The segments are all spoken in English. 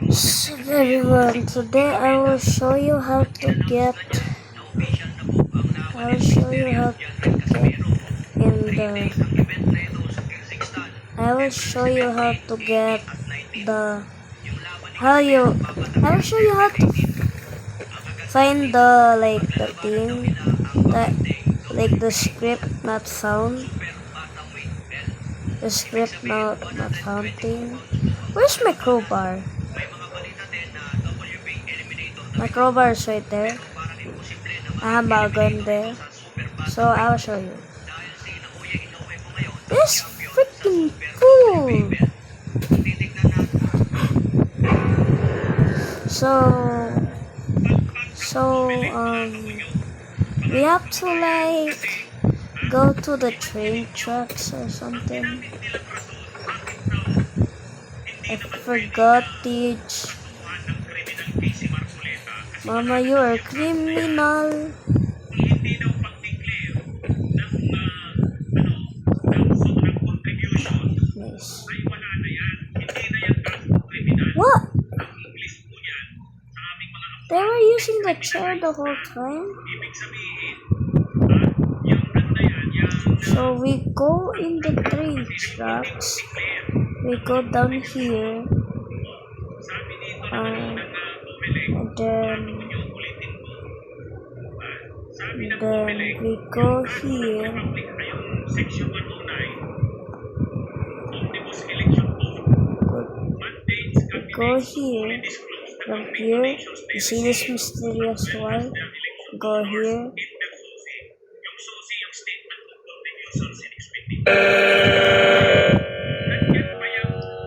So everyone, today I will show you how to get in the I will show you how to get the I will show you how to find the thing that the script not found, not found thing. Where's my crowbar? My crowbar is right there. I have my gun there. So I'll show you. This freaking cool. We have to go to the train tracks or something. I forgot teach. Mama, you are criminal. Nice. What? They were using the chair the whole time? So we go in the train tracks. We go down here. And then we go here. Go here. From here, you see this mysterious wall? Go here.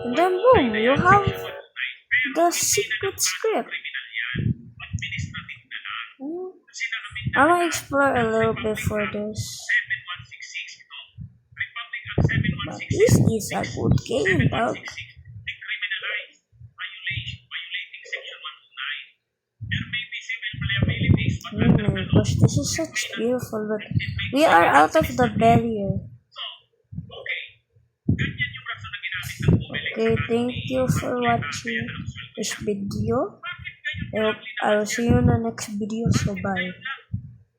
And then boom, you have the secret script. I want to explore a little bit for this. But this is a good game, dog. Gosh, this is such beautiful, but we are out of the barrier. Okay, thank you for watching this video. I will see you in the next video, so bye.